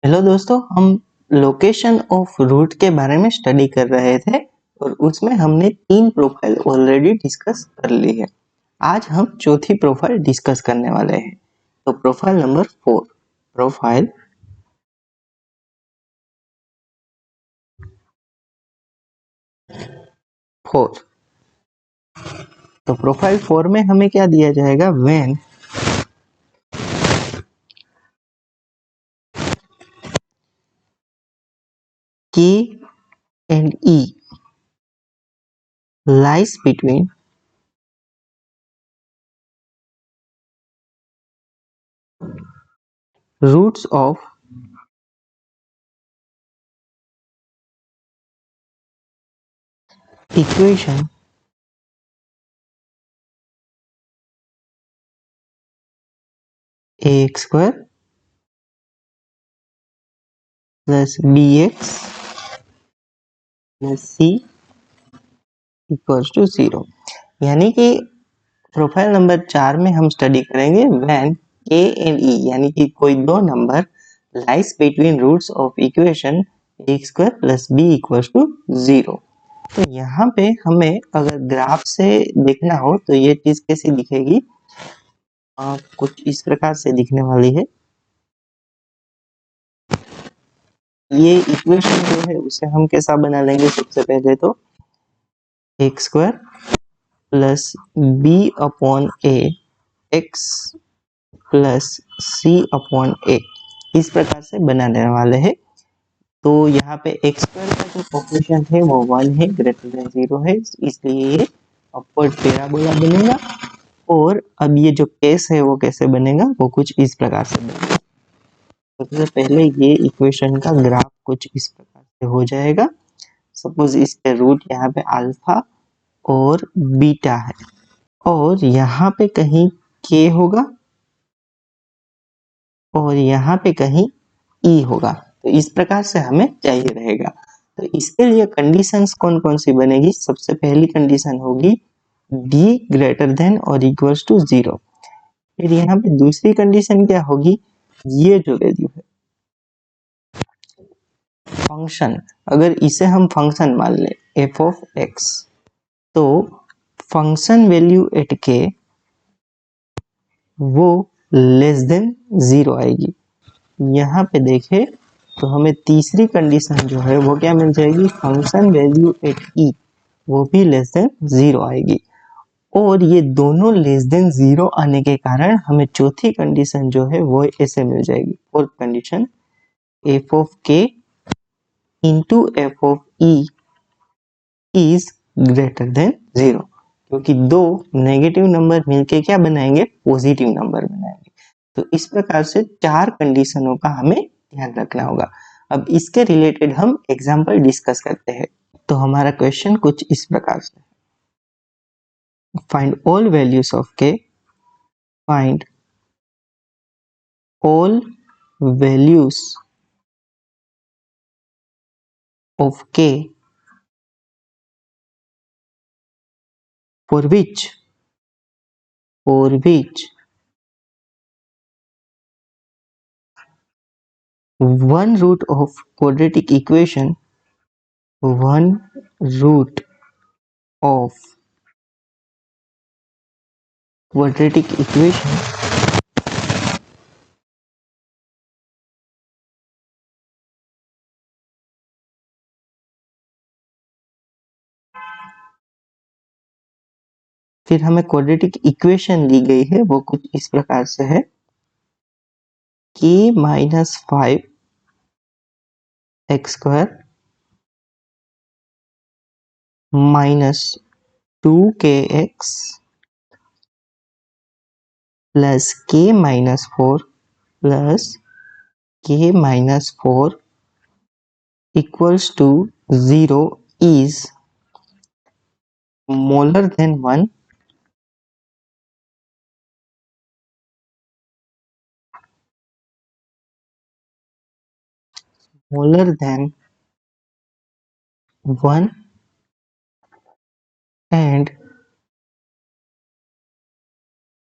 Hello दोस्तों, हम location of root के बारे में स्टडी कर रहे थे और उसमें हमने 3 प्रोफाइल ऑलरेडी डिस्कस कर ली है। आज हम चौथी प्रोफाइल डिस्कस करने वाले हैं। तो प्रोफाइल नंबर 4, प्रोफाइल 4। तो प्रोफाइल 4 में हमें क्या दिया जाएगा? When K and E lies between roots of equation ax square plus bx plus c equals to 0। यानी कि प्रोफाइल नंबर 4 में हम स्टडी करेंगे व्हेन ए एंड ई यानी कि कोई दो number lies between roots of equation X square plus B equals to 0। तो यहाँ पे हमें अगर ग्राफ से देखना हो तो ये चीज कैसी दिखेगी? कुछ इस प्रकार से दिखने वाली है। ये इक्वेशन जो है उसे हम कैसा बना लेंगे? सबसे पहले तो x square plus b upon a x plus c upon a इस प्रकार से बनाने वाले हैं। तो यहाँ पे एक्स स्क्वायर का जो कोफिशिएंट है वो 1 है, ग्रेटर देन 0 है, इसलिए ये अपवर्ड पैराबोला बनेगा। और अब ये जो केस है वो कैसे बनेगा? वो कुछ इस प्रकार से बनेगा। सबसे पहले ये इक्वेशन का ग्राफ कुछ इस प्रकार से हो जाएगा। सपोज इसके रूट यहाँ पे अल्फा और बीटा है और यहाँ पे कहीं के होगा और यहाँ पे कहीं ई होगा। तो इस प्रकार से हमें चाहिए रहेगा। तो इसके लिए कंडीशंस कौन कौन सी बनेगी? सबसे पहली कंडीशन होगी d ग्रेटर देन और इक्वल्स टू 0। फिर यहाँ पे दूसरी कंडीशन क्या होगी? ये जो वैल्यू है फंक्शन, अगर इसे हम फंक्शन मान ले f ऑफ x, तो फंक्शन वैल्यू एट के वो लेस देन 0 आएगी। यहाँ पे देखें तो हमें तीसरी कंडीशन जो है वो क्या मिल जाएगी? फंक्शन वैल्यू एट ई वो भी लेस देन 0 आएगी। और ये दोनों लेस देन 0 आने के कारण हमें चौथी कंडीशन जो है वो ऐसे मिल जाएगी। Fourth condition f of k into F of E is greater then 0, क्योंकि दो नेगेटिव नंबर मिलके क्या बनाएंगे? पॉजिटिव नंबर बनाएंगे। तो इस प्रकार से 4 कंडीशनों का हमें ध्यान रखना होगा। अब इसके रिलेटेड हम एग्जाम्पल डिस्कस करते हैं। तो हमारा क्वेश्चन कुछ इस प्रकार से, फाइंड ऑल वैल्यूज ऑफ के, फाइंड ऑल वैल्यूज ऑफ के for which one root of quadratic equation, one root of quadratic equation फिर हमें क्वाड्रेटिक इक्वेशन दी गई है वो कुछ इस प्रकार से है k minus 5 X square minus 2kx plus k minus 4 plus k minus 4 equals to 0 is smaller than 1 smaller than 1 and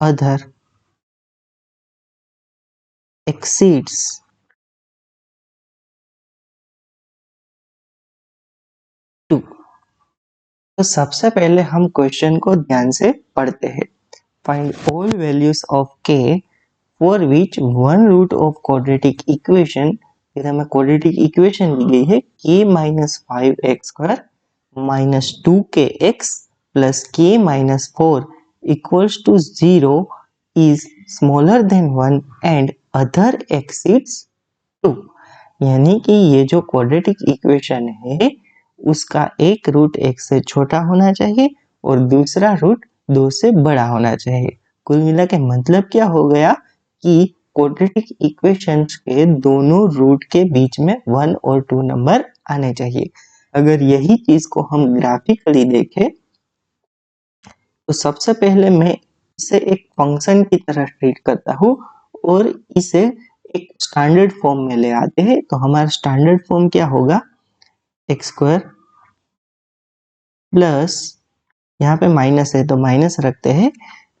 other exceeds तो सबसे पहले हम क्वेश्चन को ध्यान से पढ़ते हैं। Find all values of k for which one root of quadratic equation, फिर हमें क्वाड्रेटिक इक्वेशन दी गई है k minus 5x² minus 2kx plus k minus 4 equals to 0 is smaller than 1 and other exceeds 2। यानी कि ये जो क्वाड्रेटिक इक्वेशन है उसका एक रूट एक से छोटा होना चाहिए और दूसरा रूट 2 से बड़ा होना चाहिए। कुल मिला के मतलब क्या हो गया कि क्वाड्रेटिक इक्वेशंस के दोनों रूट के बीच में 1 और 2 नंबर आने चाहिए। अगर यही चीज को हम ग्राफिकली देखें तो सबसे पहले मैं इसे एक फंक्शन की तरह ट्रीट करता हूँ और इसे एक स्टैंडर्ड फॉर्म में ले आते हैं। तो हमारा स्टैंडर्ड फॉर्म क्या होगा, x² प्लस, यहाँ पे माइनस है तो माइनस रखते हैं,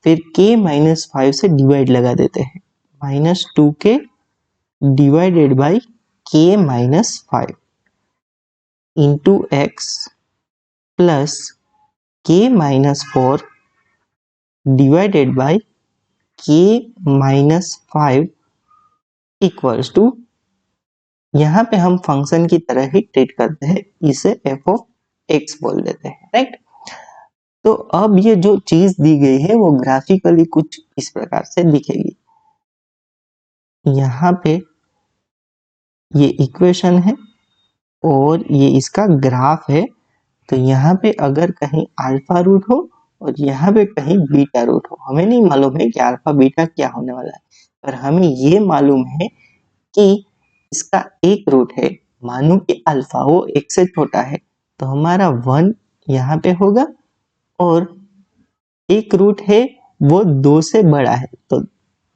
फिर k माइनस 5 से डिवाइड लगा देते हैं, minus 2k divided by k minus 5 into x plus k minus 4 divided by k minus 5 equals to, यहाँ पे हम फंक्शन की तरह ही ट्रीट करते हैं, इसे f ऑफ x बोल देते हैं, राइट। तो अब ये जो चीज दी गई है वो ग्राफिकली कुछ इस प्रकार से दिखेगी। यहाँ पे ये इक्वेशन है और ये इसका ग्राफ है। तो यहाँ पे अगर कहीं अल्फा रूट हो और यहाँ पे कहीं बीटा रूट हो, हमें नहीं मालूम है कि अल्फा बीटा क्या होने वाला है, पर हमें ये मालूम है कि इसका एक रूट है, मानो कि अल्फा वो एक से छोटा है तो हमारा 1 यहाँ पे होगा और एक रूट है वो 2 से बड़ा है तो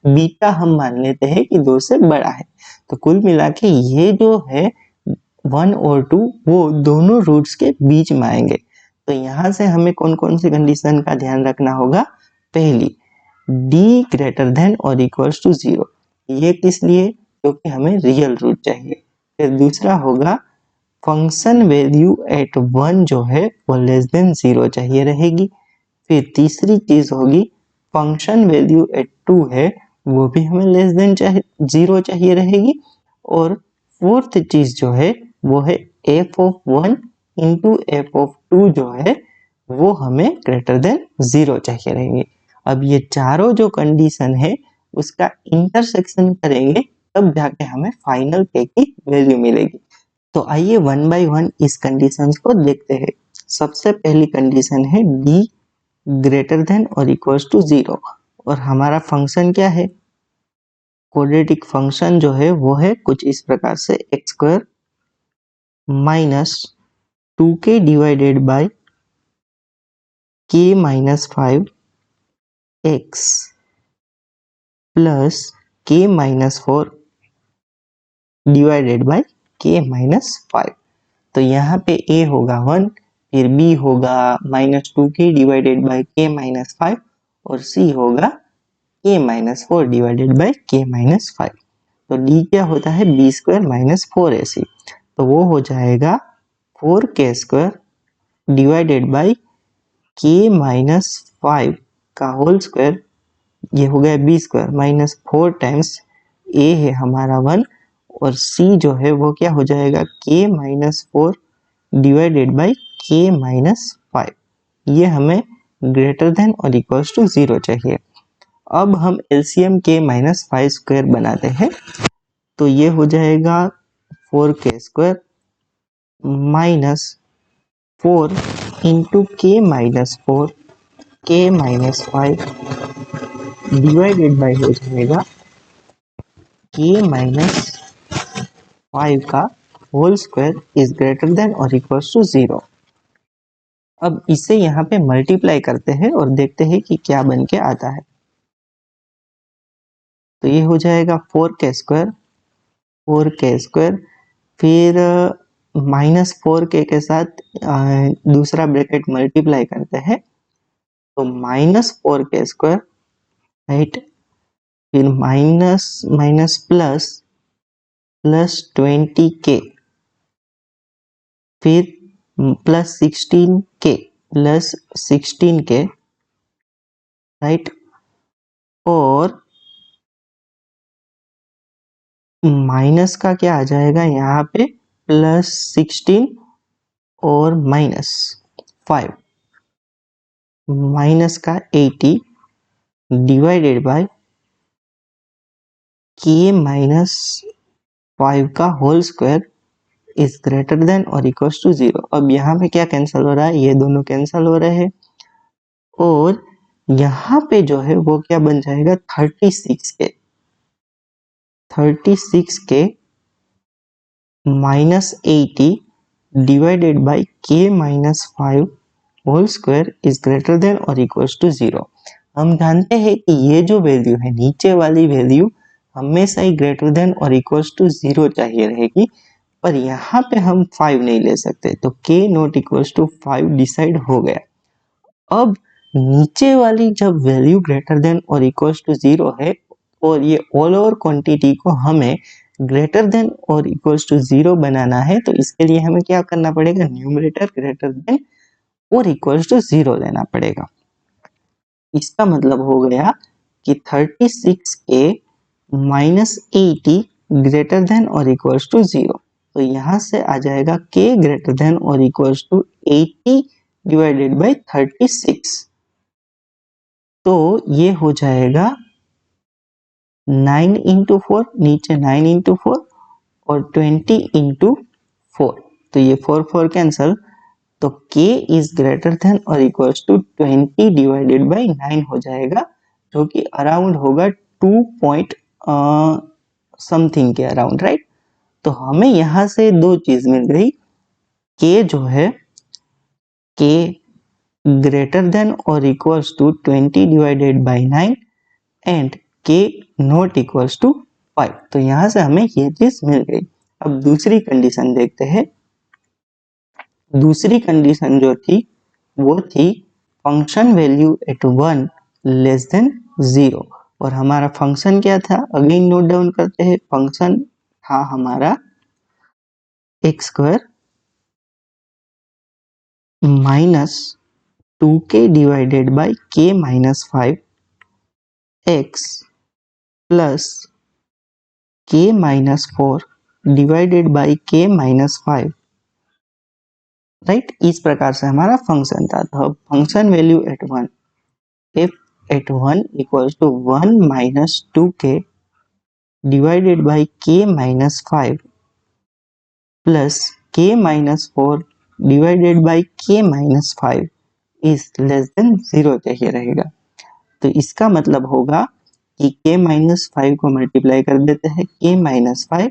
बीटा हम मान लेते हैं कि 2 से बड़ा है। तो कुल मिला के ये जो है 1 और 2 वो दोनों रूट्स के बीच में आएंगे। तो यहाँ से हमें कौन कौन सी कंडीशन का ध्यान रखना होगा, पहली d ग्रेटर देन और इक्वल्स टू 0, ये किस लिए, क्योंकि हमें रियल रूट चाहिए। फिर दूसरा होगा फंक्शन वैल्यू एट 1 जो है वो लेस देन 0 चाहिए रहेगी। फिर तीसरी चीज होगी फंक्शन वैल्यू एट 2 है वो भी हमें लेस देन 0 चाहिए रहेगी। और फोर्थ चीज जो है वो है f of 1 into f of 2 जो है वो हमें ग्रेटर देन 0 चाहिए रहेंगे। अब ये चारों जो कंडीशन है उसका इंटरसेक्शन करेंगे तब जाके हमें फाइनल k की वैल्यू मिलेगी। तो आइए वन बाय वन इस कंडीशंस को देखते हैं। सबसे पहली कंडीशन है d ग्रेटर देन और इक्वल्स टू 0 और हमारा फंक्शन क्या है, क्वाड्रेटिक फंक्शन जो है वो है कुछ इस प्रकार से x² minus 2k divided by k minus 5 x plus k minus 4 divided by k minus 5। तो यहाँ पे a होगा 1, फिर b होगा minus 2k divided by k minus 5 और c होगा k minus 4 divided by k minus 5। तो d क्या होता है, b स्क्वायर माइनस 4ac, तो वो हो जाएगा 4k² divided by k minus 5 का होल स्क्वायर, ये हो गया b square minus 4 times a है हमारा 1 और c जो है वो क्या हो जाएगा k minus 4 divided by k minus 5। ये हमें ग्रेटर देन और इक्वल्स टू 0 चाहिए। अब हम एलसीएम k माइनस 5 स्क्वायर बनाते हैं तो ये हो जाएगा 4k² minus 4 into k minus 4 k minus 5 divided by हो जाएगा k माइनस 5 का whole square is greater than और इक्वल्स टू 0। अब इसे यहाँ पे मल्टीप्लाई करते हैं और देखते हैं कि क्या बन के आता है। तो ये हो जाएगा 4k², फिर माइनस 4k के साथ दूसरा ब्रैकेट मल्टीप्लाई करते हैं तो माइनस 4k², राइट, फिर minus minus plus plus 20k, फिर plus 16k plus 16k, right, और माइनस का क्या आ जाएगा यहाँ पे, प्लस 16 और माइनस 5, माइनस का 80 डिवाइडेड बाय k माइनस 5 का whole square is greater than और इक्वल टू 0। अब यहाँ पे क्या कैंसिल हो रहा है, ये दोनों कैंसिल हो रहे हैं, और यहाँ पे जो है वो क्या बन जाएगा, 36k minus 80 divided by k minus 5 whole square is greater than और इक्वल टू 0। हम जानते हैं कि ये जो वैल्यू है, नीचे वाली वैल्यू हमेशा ही ग्रेटर देन और इक्वल टू 0 चाहिए रहेगी, पर यहाँ पे हम 5 नहीं ले सकते, तो k not equal to 5 decide हो गया। अब नीचे वाली जब वैल्यू ग्रेटर देन और इक्वल टू 0 है, और ये ऑल ओवर क्वांटिटी को हमें ग्रेटर देन और इक्वल टू 0 बनाना है, तो इसके लिए हमें क्या करना पड़ेगा, न्यूमरेटर ग्रेटर देन और इक्वल टू 0 लेना पड़ेगा। इसका मतलब हो गया कि 36k माइनस 80 ग्रेटर देन और इक्वल टू 0। तो यहाँ से आ जाएगा k ग्रेटर देन और इक्वल टू 80 डिवाइडेड बाई 36। तो ये हो जाएगा 9 इंटू 4, नीचे 9 इंटू 4 और 20 इंटू 4, तो ये 4 कैंसल, तो k इज ग्रेटर देन और इक्वल टू 20 डिवाइडेड बाई 9 हो जाएगा, जो कि अराउंड होगा 2 पॉइंट समथिंग के अराउंड, राइट। तो हमें यहाँ से दो चीज मिल गई, k जो है k ग्रेटर देन और equal to 20 divided by 9 and k not equal to 5। तो यहाँ से हमें ये चीज मिल गई। अब दूसरी कंडीशन देखते हैं। दूसरी कंडीशन जो थी वो थी function value at 1 less than 0, और हमारा फंक्शन क्या था, अगेन नोट डाउन करते हैं। फंक्शन था हमारा x square minus 2k divided by k minus 5 x plus k minus 4 divided by k minus 5, right. इस प्रकार से हमारा फंक्शन था। तो function value at 1, if at 1 equals to 1 minus 2k divided by k minus 5 plus k minus 4 divided by k minus 5 is less than 0 चाहिए रहेगा। तो इसका मतलब होगा कि k minus 5 को मल्टीप्लाई कर देते हैं, k minus 5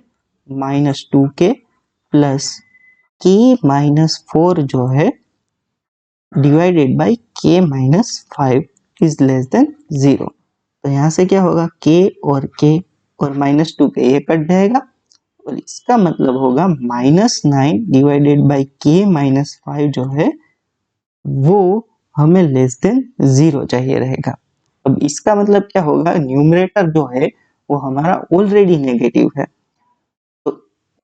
minus 2k plus k minus 4 जो है divided by k minus 5 is less than 0। तो यहाँ से क्या होगा, k और माइनस 2k ये कट जाएगा, और इसका मतलब होगा -9 डिवाइडेड बाई k माइनस 5 जो है वो हमें लेस देन 0 चाहिए रहेगा। अब इसका मतलब क्या होगा, न्यूमरेटर जो है वो हमारा ऑलरेडी नेगेटिव है,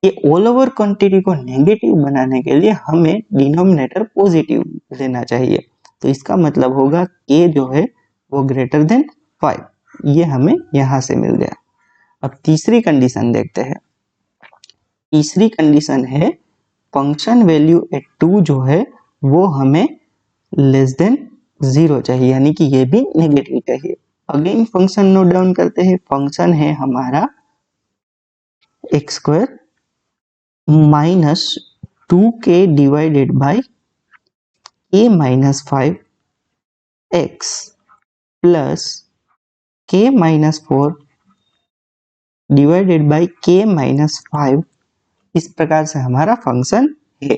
ये ऑल ओवर क्वांटिटी को नेगेटिव बनाने के लिए हमें डिनोमिनेटर पॉजिटिव लेना चाहिए। तो इसका मतलब होगा k जो है वो ग्रेटर देन 5, ये हमें यहां से मिल गया। अब तीसरी कंडीशन देखते हैं। तीसरी कंडीशन है फंक्शन वैल्यू एट 2 जो है वो हमें लेस देन 0 चाहिए, यानी कि ये भी नेगेटिव चाहिए। अगेन फंक्शन नोट डाउन करते हैं। फंक्शन है हमारा x square minus 2k divided by k minus 5 x plus k minus 4 divided by k minus 5, इस प्रकार से हमारा फंक्शन है।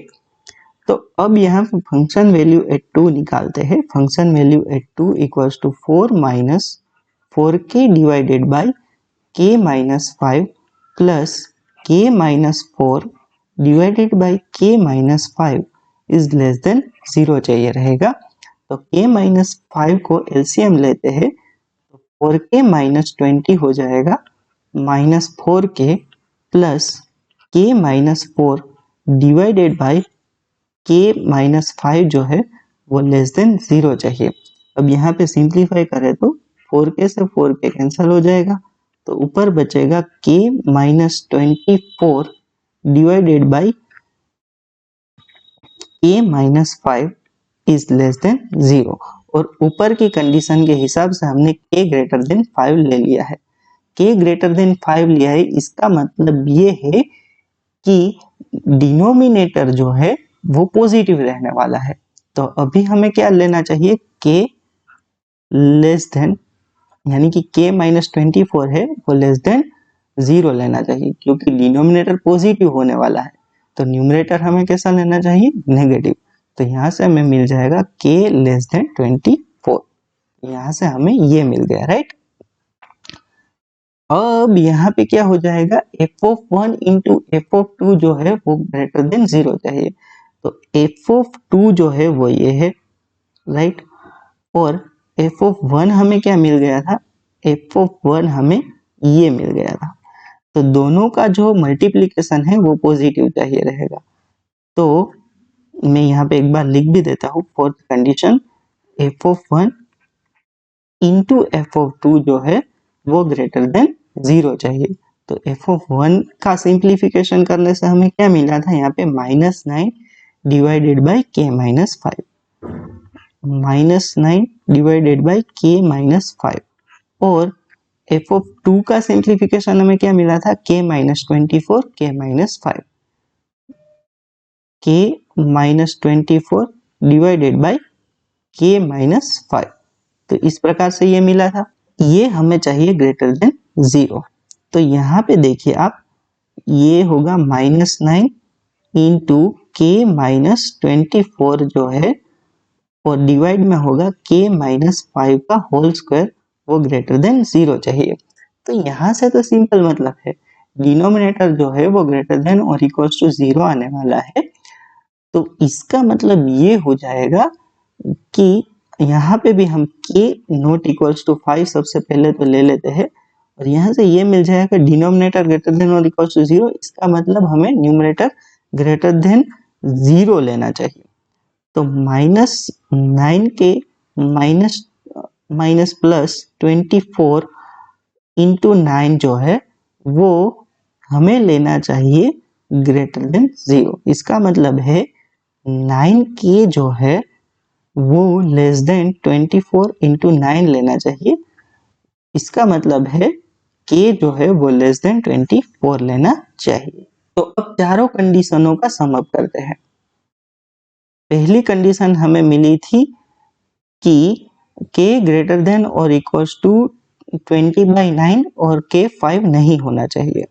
तो अब यहाँ पर फंक्शन वैल्यू एट 2 निकालते हैं। Function value at 2 equals to 4 minus 4k divided by k minus 5 plus k minus 4 divided by k minus 5 is less than 0 चाहिए रहेगा। तो k माइनस 5 को एलसीएम लेते हैं, तो 4k माइनस 20 हो जाएगा minus 4k plus k minus 4 divided by k minus 5 जो है वो लेस देन 0 चाहिए। अब यहाँ पे सिंप्लीफाई करें तो 4k से 4k कैंसिल हो जाएगा, तो ऊपर बचेगा k minus 24 divided by k minus 5 is less than 0। और ऊपर की कंडीशन के हिसाब से हमने k ग्रेटर देन 5 ले लिया है। k ग्रेटर देन 5 लिया है, इसका मतलब ये है कि डिनोमिनेटर जो है वो पॉजिटिव रहने वाला है। तो अभी हमें क्या लेना चाहिए, k लेस देन, यानी कि k माइनस 24 है वो लेस देन 0 लेना चाहिए, क्योंकि डिनोमिनेटर पॉजिटिव होने वाला है। तो न्यूमरेटर हमें कैसा लेना चाहिए, नेगेटिव। तो यहाँ से हमें मिल जाएगा k लेस देन 24, यहाँ से हमें ये मिल गया, राइट। अब यहाँ पे क्या हो जाएगा, f of 1 into F of 2 जो है वो ग्रेटर देन 0 चाहिए। तो f ऑफ 2 जो है वो ये है, राइट। और f ऑफ 1 हमें क्या मिल गया था, f ऑफ 1 हमें ये मिल गया था। तो दोनों का जो मल्टीप्लिकेशन है वो पॉजिटिव चाहिए रहेगा। तो मैं यहाँ पे एक बार लिख भी देता हूँ, fourth condition f of 1 into F of 2 जो है वो ग्रेटर देन 0 चाहिए। तो f ऑफ 1 का सिंप्लीफिकेशन करने से हमें क्या मिला था, यहाँ पे -9 divided by k minus 5, -9 divided by k minus 5। और f ऑफ 2 का सिंप्लीफिकेशन हमें क्या मिला था, k minus 24 k minus 5, k minus 24 divided by k minus 5। तो इस प्रकार से ये मिला था, ये हमें चाहिए ग्रेटर देन 0। तो यहाँ पे देखिए आप, ये होगा -9 इंटू k माइनस 24 जो है, और डिवाइड में होगा k माइनस 5 का होल स्क्वायर, वो ग्रेटर देन 0 चाहिए। तो यहाँ से तो सिंपल मतलब है, डिनोमिनेटर जो है वो ग्रेटर देन और इक्वल्स टू 0 आने वाला है। तो इसका मतलब ये हो जाएगा कि यहाँ पे भी हम k नॉट इक्वल्स टू 5 सबसे पहले तो ले लेते हैं, और यहाँ से ये मिल जाएगा डिनोमिनेटर ग्रेटर देन और इक्वल्स टू 0। इसका मतलब हमें न्यूमरेटर ग्रेटर देन 0 लेना चाहिए। तो -9 के माइनस प्लस 24 इंटू 9 जो है वो हमें लेना चाहिए ग्रेटर देन 0। इसका मतलब है 9k जो है वो लेस देन 24 इंटू 9 लेना चाहिए। इसका मतलब है k जो है वो लेस देन 24 लेना चाहिए। तो अब चारों कंडीशनों का सम अप करते हैं। पहली कंडीशन हमें मिली थी कि k ग्रेटर देन और इक्वल्स टू 20/9 और k 5 नहीं होना चाहिए।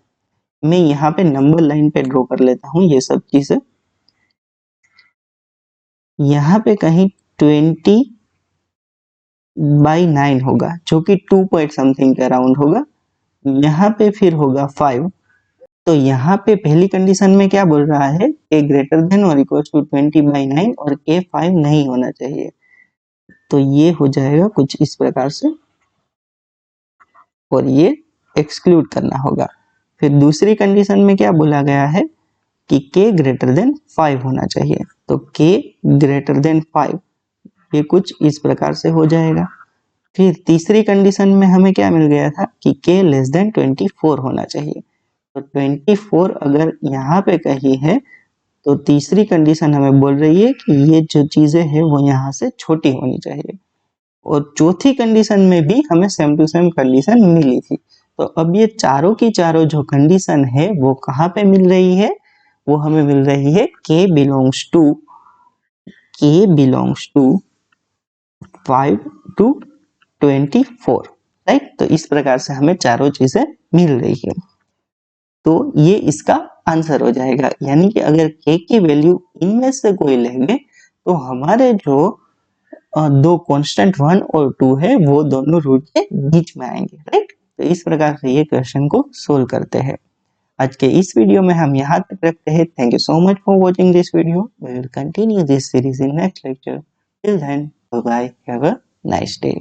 मैं यहाँ पे नंबर लाइन पे ड्रॉ कर लेता हूँ ये सब चीजें। यहाँ पे कहीं 20/9 होगा, जो कि 2 पॉइंट समथिंग के अराउंड होगा। यहाँ पे फिर होगा 5। तो यहाँ पे पहली कंडीशन में क्या बोल रहा है, k ग्रेटर देन और इक्वल्स टू 20/9 और k 5 नहीं होना चाहिए। तो ये हो जाएगा कुछ इस प्रकार से, और ये एक्सक्लूड करना होगा। फिर दूसरी कंडीशन में क्या बोला गया है कि k ग्रेटर देन 5 होना चाहिए। तो k ग्रेटर देन 5 ये कुछ इस प्रकार से हो जाएगा। फिर तीसरी कंडीशन में हमें क्या मिल गया था कि k लेस देन 24 होना चाहिए। तो 24 अगर यहाँ पे कहीं है तो तीसरी कंडीशन हमें बोल रही है कि ये जो चीजें हैं वो यहाँ से छोटी होनी चाहिए। और चौथी कंडीशन में भी हमें सेम टू सेम कंडीशन मिली थी। तो अब ये चारों की चारों जो कंडीशन है वो कहाँ पे मिल रही है, वो हमें मिल रही है k belongs to 5 to 24, right. तो इस प्रकार से हमें चारों चीजें मिल रही है। तो ये इसका आंसर हो जाएगा, यानी कि अगर k की वैल्यू इनमें से कोई लेंगे तो हमारे जो दो कांस्टेंट 1 और 2 है वो दोनों रूट के बीच में आएंगे, राइट। तो इस प्रकार से ये क्वेश्चन को सोल्व करते हैं। आज के इस वीडियो में हम यहाँ तक रखते हैं। Thank you so much for watching this video. We will continue this series in next lecture. Till then, bye bye, have a nice day.